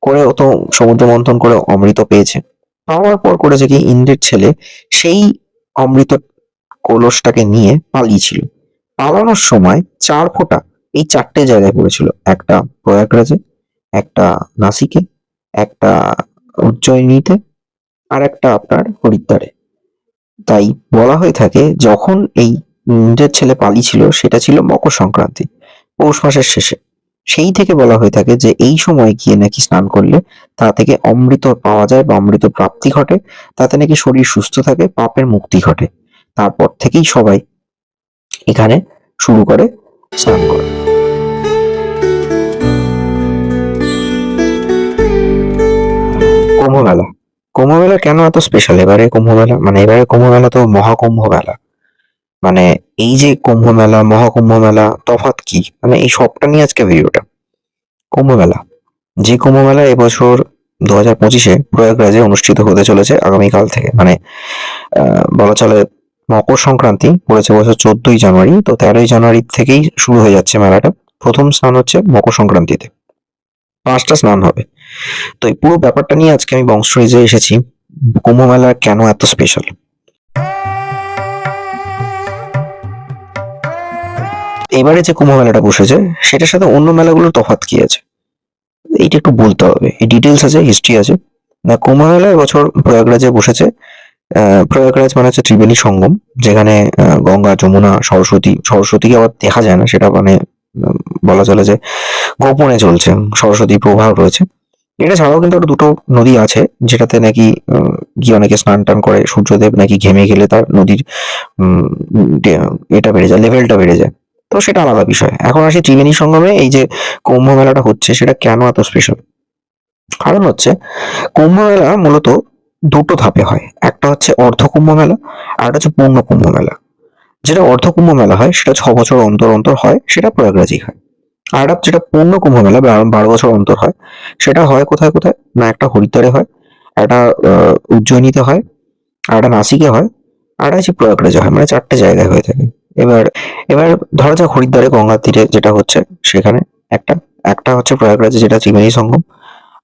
করে ও তো সমুদ্র মন্থন করে অমৃত পেয়েছে। পাওয়ার পর করেছে কি, ইন্দ্রের ছেলে সেই অমৃত কলসটাকে নিয়ে পালিয়েছিল। পালানোর সময় ৪ ফোঁটা এই ৪টে জায়গায় পড়েছিল। একটা প্রয়াগরাজে, একটা নাসিকে, একটা উজ্জয়িনীতে, আর একটা আপনার হরিদ্বারে। তাই বলা হয়ে থাকে যখন এই ইন্দ্রের ছেলে পালিয়েছিল সেটা ছিল মকর সংক্রান্তি, পৌষ মাসের শেষে। সেই থেকে বলা হয়ে থাকে যে এই সময় গিয়ে নাকি স্নান করলে তা থেকে অমৃত পাওয়া যায় বা অমৃত প্রাপ্তি ঘটে, তাতে নাকি শরীর সুস্থ থাকে, পাপের মুক্তি ঘটে। তারপর থেকেই সবাই এখানে শুরু করে স্নান করা। কুম্ভ মেলা। কুম্ভ মেলা কেন এত স্পেশাল এবারে? কুম্ভ মেলা মানে এবারে কুম্ভ মেলা তো মহাকুম্ভ মেলা। মানে এই যে কুম্ভ মেলা, মহাকুম্ভ মেলা, তফাৎ কি? মানে এই সবটা নিয়ে আজকে ভিডিওটা। কুম্ভ মেলা, যে কুম্ভ মেলা এবছর 2025-এ প্রয়াগরাজে অনুষ্ঠিত হতে চলেছে আগামীকাল থেকে। মানে বলা চলে মকর সংক্রান্তি পড়েছে বছর 14ই জানুয়ারি, তো 13ই জানুয়ারি থেকেই শুরু হয়ে যাচ্ছে মেলাটা। প্রথম স্নান হচ্ছে মকর সংক্রান্তিতে, 5টা স্নান হবে। তো এই পুরো ব্যাপারটা নিয়ে আজকে আমি বংশীজে এসেছি। কুম্ভ মেলা কেন এত স্পেশাল? এবারে যে কুম্ভ মেলাটা বসেছে সেটার সাথে অন্য মেলাগুলোর তফাৎ কি আছে, এইটা একটু বলতে হবে। এই ডিটেলস আছে, হিস্ট্রি আছে। না, কুম্ভ মেলা এবছর প্রয়াগরাজে বসেছে। প্রয়াগরাজ মানে হচ্ছে ত্রিবেণী সঙ্গম, যেখানে গঙ্গা, যমুনা, সরস্বতীকে আবার দেখা যায় না, সেটা মানে বলা চলে যে গোপনে চলছে, সরস্বতীর প্রভাব রয়েছে। এটা ছাড়াও কিন্তু আরো দুটো নদী আছে যেটাতে নাকি গিয়ে অনেকে স্নান টান করে। সূর্যদেব নাকি ঘেমে গেলে তার নদীর উম, এটা বেড়ে যায়, লেভেলটা বেড়ে যায়। তো সেটা আলাদা বিষয়। এখন আসি ত্রিবেণী সঙ্গমে। এই যে কুম্ভ মেলাটা হচ্ছে সেটা কেন এত স্পেশাল? কারণ হচ্ছে কুম্ভ মেলা মূলত দুটো ধাপে হয়। একটা হচ্ছে অর্ধ কুম্ভ মেলা, আর একটা হচ্ছে পূর্ণ কুম্ভ মেলা। যেটা অর্ধ কুম্ভ মেলা হয় সেটা 6 বছর অন্তর অন্তর হয়, সেটা প্রয়াগরাজেই হয়। আর একটা যেটা পূর্ণ কুম্ভ মেলা 12 বছর অন্তর হয়, সেটা হয় কোথায় কোথায় না, একটা হরিদ্বারে হয়, একটা উজ্জয়িনীতে হয়, আর একটা নাসিকে হয়, আর একটা হচ্ছে প্রয়াগরাজে হয়। মানে 4টে জায়গায় হয়ে থাকে। এবার এবার ধরা যাক হরিদ্বারে গঙ্গার তীরে যেটা হচ্ছে সেখানে একটা, একটা হচ্ছে প্রয়াগরাজে যেটা ত্রিবেণী সঙ্গম,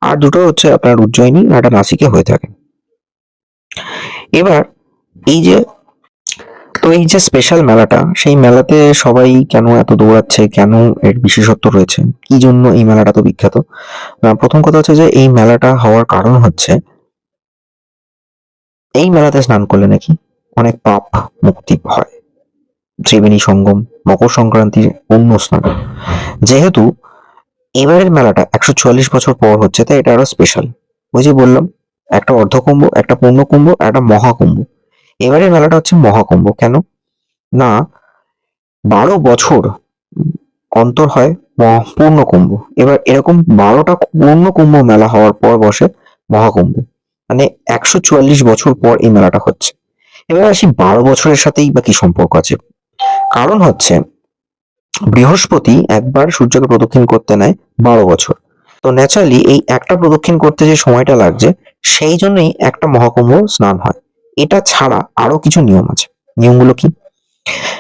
আর দুটো হচ্ছে আপনার উজ্জয়িনী আর একটা নাসিকে হয়ে থাকে। এবার এই যে, তো এই যে স্পেশাল মেলাটা, সেই মেলাতে সবাই কেন এত দৌড়াচ্ছে, কেন এর বিশেষত্ব রয়েছে, কি জন্য এই মেলাটা তো বিখ্যাত? প্রথম কথা হচ্ছে যে এই মেলাটা হওয়ার কারণ হচ্ছে এই মেলাতে স্নান করলে নাকি অনেক পাপ মুক্তি হয়। ত্রিবেণী সঙ্গম, মকর সংক্রান্তির পূর্ণ স্নান। যেহেতু এবারের মেলাটা 144 বছর পর হচ্ছে, তাই এটা আরো স্পেশাল। ওই যে বললাম, একটা অর্ধকুম্ভ, একটা পূর্ণকুম্ভ, একটা মহাকুম্ভ। এবারের মেলাটা হচ্ছে মহাকুম্ভ। কেন না, 12 বছর অন্তর হয় পূর্ণ কুম্ভ। এবার এরকম 12টা পূর্ণ কুম্ভ মেলা হওয়ার পর বসে মহাকুম্ভ। মানে 144 বছর পর এই মেলাটা হচ্ছে। এবার আসি 12 বছরের সাথেই বা কি সম্পর্ক আছে। কারণ হচ্ছে বৃহস্পতি একবার সূর্যকে প্রদক্ষিণ করতে নেয় 12 বছর। তো ন্যাচারালি এই একটা প্রদক্ষিণ করতে যে সময়টা লাগছে, সেই জন্যই একটা মহাকুম্ভ স্নান হয়। এটা ছাড়া আরো কিছু নিয়ম আছে। নিয়মগুলো কি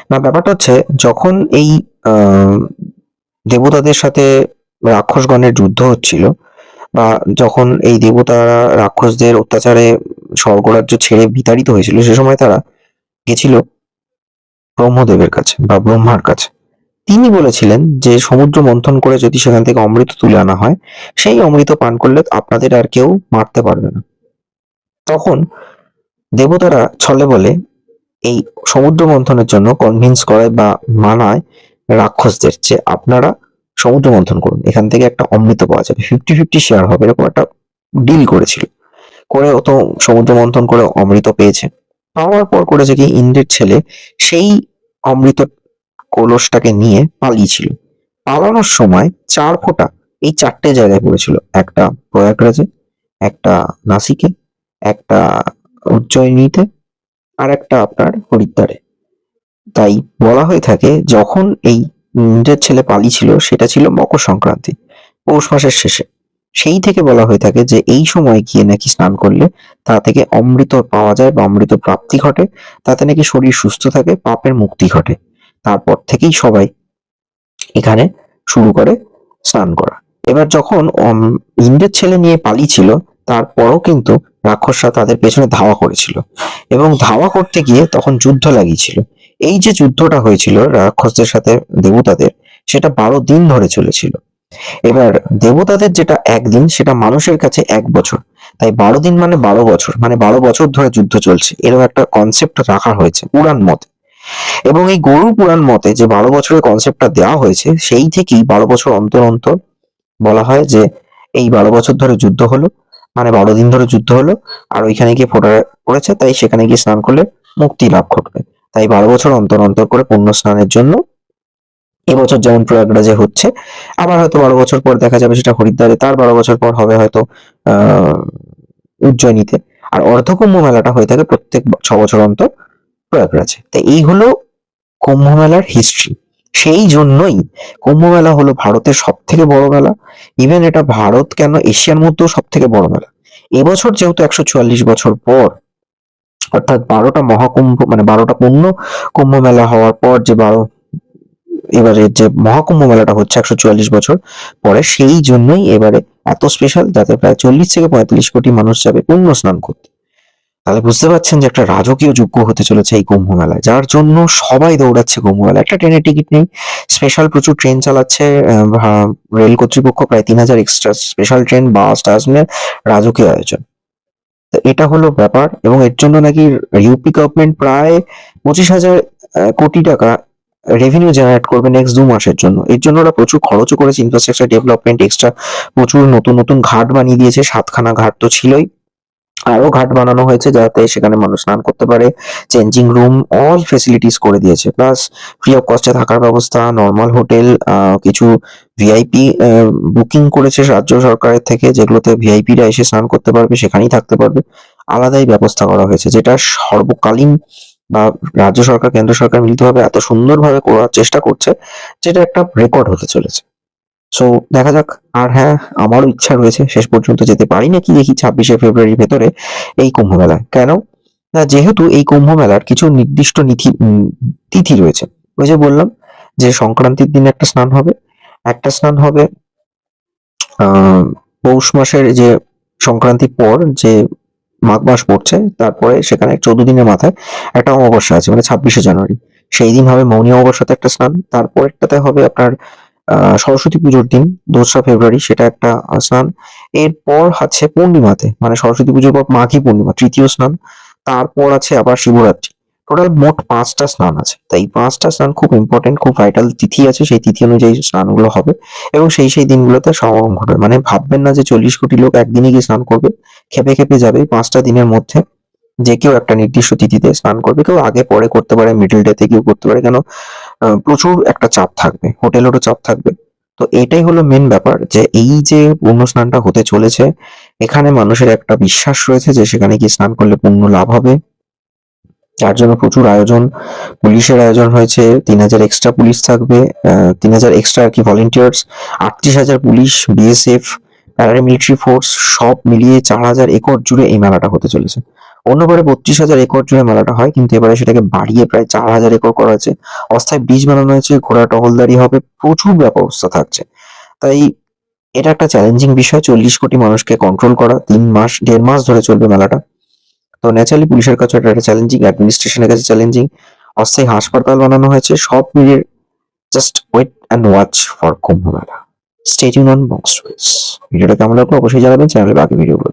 না, ব্যাপারটা হচ্ছে যখন এই আহ দেবতাদের সাথে রাক্ষসগণের যুদ্ধ হচ্ছিল, বা যখন এই দেবতারা রাক্ষসদের অত্যাচারে স্বর্গরাজ্য ছেড়ে বিতাড়িত হয়েছিল, সে সময় তারা গেছিল ব্রহ্মদেবের কাছে বা ব্রহ্মার কাছে। তিনি বলেছিলেন যে সমুদ্র মন্থন করে যদি সেখান থেকে অমৃত তুলে আনা হয়, সেই অমৃত পান করলে আপনাদের আর কেউ মারতে পারবে না। তখন দেবতারা ছলে বলে এই সমুদ্র মন্থনের জন্য কনভিন্স করায় বা মানায় রাক্ষসদের যে আপনারা সমুদ্র মন্থন করুন, এখান থেকে একটা অমৃত পাওয়া যাবে, 50-50 শেয়ার হবে, এরকম একটা ডিল করেছিল। করে ও তো সমুদ্র মন্থন করে অমৃত পেয়েছে। পাওয়ার পর করেছে কি, ইন্দ্রের ছেলে সেই অমৃত কলসটাকে নিয়ে পালিয়েছিল। পালানোর সময় ৪ ফোঁটা এই 4টে জায়গায় পড়েছিল। একটা প্রয়াগরাজে, একটা নাসিকে, একটা উজ্জয়িনীতে, আর একটা আপনার হরিদ্বারে। তাই বলা হয়ে থাকে যখন এই ইন্দ্রের ছেলে পালিয়েছিল সেটা ছিল মকর সংক্রান্তি, পৌষ মাসের শেষে। সেই থেকে বলা হয়ে থাকে যে এই সময় গিয়ে নাকি স্নান করলে তা থেকে অমৃত পাওয়া যায় বা অমৃত প্রাপ্তি ঘটে, তাতে নাকি শরীর সুস্থ থাকে, পাপের মুক্তি ঘটে। তারপর থেকেই সবাই এখানে শুরু করে স্নান করা। এবার যখন ইন্দ্রের ছেলে নিয়ে পালিয়েছিল, তারপরও কিন্তু রাক্ষসরা তাদের পেছনে ধাওয়া করেছিল এবং ধাওয়া করতে গিয়ে তখন যুদ্ধ লাগিয়েছিল। এই যে যুদ্ধটা হয়েছিল রাক্ষসদের সাথে দেবতাদের, সেটা 12 দিন ধরে চলেছিল। এবার দেবতাদের যেটা একদিন, সেটা মানুষের কাছে 1 বছর। তাই 12 দিন মানে 12 বছর, মানে 12 বছর ধরে যুদ্ধ চলছে, এরকম একটা কনসেপ্ট রাখা হয়েছে পুরাণ মতে। এবং এই গরু পুরাণ মতে যে 12 বছরের কনসেপ্টটা দেওয়া হয়েছে, সেই থেকেই 12 বছর অন্তর অন্তর বলা হয় যে এই 12 বছর ধরে যুদ্ধ হলো, মানে 12 দিন ধরে যুদ্ধ হলো, আর ওইখানে গিয়ে ফোঁটা পড়েছে, তাই সেখানে গিয়ে স্নান করলে মুক্তি লাভ করবে। তাই 12 বছর অন্তর অন্তর করে পুণ্য স্নানের জন্য এবছর যেমন প্রয়াগরাজে হচ্ছে, আবার হয়তো 12 বছর পর দেখা যাবে সেটা হরিদ্বারে, তার 12 বছর পর হবে হয়তো আহ উজ্জয়িনীতে। আর অর্ধকুম্ভ মেলাটা হয়ে থাকে প্রত্যেক 6 বছর অন্তর প্রয়াগরাজে। তাই এই হলো কুম্ভ মেলার হিস্ট্রি। সেই জন্যই কুম্ভ মেলা হলো ভারতের সব থেকে বড় মেলা। ইভেন এটা ভারত কেন, এশিয়ার মধ্যেও সব থেকে বড় মেলা। এবছর যেহেতু 144 বছর পর, অর্থাৎ 12টা মহাকুম্ভ, মানে 12টা পূর্ণ কুম্ভ মেলা হওয়ার পর যে এবারে যে মহাকুম্ভ মেলাটা হচ্ছে 144 বছর পরে, সেই জন্যই এবারে এত স্পেশাল, যাতে প্রায় 40 থেকে 45 কোটি মানুষ যাবে পুণ্য স্নান করতে। তাহলে বুঝতে পারছেন যে একটা রাজকীয় যজ্ঞ হতে চলেছে এই কুম্ভ মেলায়, যার জন্য সবাই দৌড়াচ্ছে কুম্ভ মেলা। একটা ট্রেনের টিকিট নেই, স্পেশাল প্রচুর ট্রেন চালাচ্ছে রেল কর্তৃপক্ষ, প্রায় 3000 এক্সট্রা স্পেশাল ট্রেন, বাস, টাস মিলে রাজকীয় আয়োজন। তো এটা হলো ব্যাপার, এবং এর জন্য নাকি ইউপি গভর্নমেন্ট প্রায় 25,000 কোটি টাকা রেভিনিউ জেনারেট করবে নেক্সট 2 মাসের জন্য। এর জন্য ওরা প্রচুর খরচও করেছে, ইনফ্রাস্ট্রাকচার ডেভেলপমেন্ট, এক্সট্রা প্রচুর নতুন নতুন ঘাট বানিয়ে দিয়েছে, 7খানা ঘাট তো ছিলই, আরো ঘাট বানানো হয়েছে যাতে সেখানে মানুষ স্নান করতে পারে। চেঞ্জিং রুম, অল ফেসিলিটিস করে দিয়েছে, প্লাস ফ্রি অফ কস্টে থাকার ব্যবস্থা, নর্মাল হোটেল, কিছু ভিআইপি বুকিং করেছে রাজ্য সরকারের থেকে, যেগুলোতে ভিআইপিরা এসে স্নান করতে পারবে, সেখানেই থাকতে পারবে। আলাদাই ব্যবস্থা করা হয়েছে, যেটা সর্বকালীন বা রাজ্য সরকার কেন্দ্র সরকার মিলিতভাবে এত সুন্দরভাবে করার চেষ্টা করছে, যেটা একটা রেকর্ড হতে চলেছে। সো দেখা যাক। আর হ্যাঁ, আমারও ইচ্ছা রয়েছে, শেষ পর্যন্ত যেতে পারি নাকি দেখি 26শে ফেব্রুয়ারির ভেতরে এই কুম্ভ মেলায়। কেন না, যেহেতু এই কুম্ভ মেলার কিছু নির্দিষ্ট তিথি রয়েছে। ওই যে বললাম যে সংক্রান্তির দিন একটা স্নান হবে, একটা স্নান হবে পৌষ মাসের যে সংক্রান্তির পর যে মাঘ মাস পড়ছে, তারপরে সেখানে 14 দিনের মাথায় একটা অমাবস্যা আছে, মানে 26শে জানুয়ারি। সেই দিন হবে মৌনী অমাবস্যাতে একটা স্নান। তারপরেরটাতে হবে আপনার সরস্বতী পুজোর দিন 2রা ফেব্রুয়ারি, সেটা একটা স্নান। এরপর আছে পূর্ণিমাতে, মানে সরস্বতী পুজোর পর মাঘী পূর্ণিমা, তৃতীয় স্নান। তারপর আছে আবার শিবরাত্রি। টোটাল মোট 5টা স্নান আছে। তাই 5টা স্নান খুব ইম্পর্টেন্ট, খুব ভাইটাল তিথি আছে, সেই তিথি অনুযায়ী স্নানগুলো হবে এবং সেই দিনগুলোতে সমাগম ঘটবে। মানে ভাববেন না যে 40 কোটি লোক একদিনে গিয়ে স্নান করবে, খেপে খেপে যাবে। 5টা দিনের মধ্যে যে কেউ একটা নির্দিষ্ট তিথিতে স্নান করবে, কেউ আগে পরে করতে পারে, মিডল ডে তে কেউ করতে পারে। কেন, প্রচুর একটা চাপ থাকবে, হোটেলেরও চাপ থাকবে। তো এটাই হলো মেন ব্যাপার, যে এই যে পুণ্য স্নানটা হতে চলেছে, এখানে মানুষের একটা বিশ্বাস রয়েছে যে সেখানে গিয়ে স্নান করলে পুণ্য লাভ হবে। তার জন্য প্রচুর আয়োজন, পুলিশের আয়োজন হয়েছে, 3000 এক্সট্রা পুলিশ থাকবে, 3000 এক্সট্রা আর কি volunteers, 38,000 police, BSF, paramilitary force, সব মিলিয়ে 4,000 একর জুড়ে এই মেলাটা হতে চলেছে। অন্যবারে 32,000 একর জুড়ে মেলাটা হয়, কিন্তু এবারে সেটাকে বাড়িয়ে প্রায় 4,000 একর করা হয়েছে। অস্থায়ী ব্রিজ বানানো হয়েছে, ঘোড়া টহলদারি হবে, প্রচুর ব্যবস্থা থাকছে। তাই এটা একটা চ্যালেঞ্জিং বিষয়, 40 কোটি মানুষকে কন্ট্রোল করা। 3 মাস, 1.5 মাস ধরে চলবে মেলাটা। তো ন্যাচারালি পুলিশের কাছে এটা একটা চ্যালেঞ্জিং, অ্যাডমিনিস্ট্রেশনের কাছে চ্যালেঞ্জিং। অস্থায়ী হাসপাতাল বানানো হয়েছে, সব মিলিয়ে just wait and watch for Kumbh Mela. Stay tune on box stories. ভিডিওটা কেমন লাগলো অবশ্যই জানাবেন, চ্যানেলে বাকি ভিডিওগুলো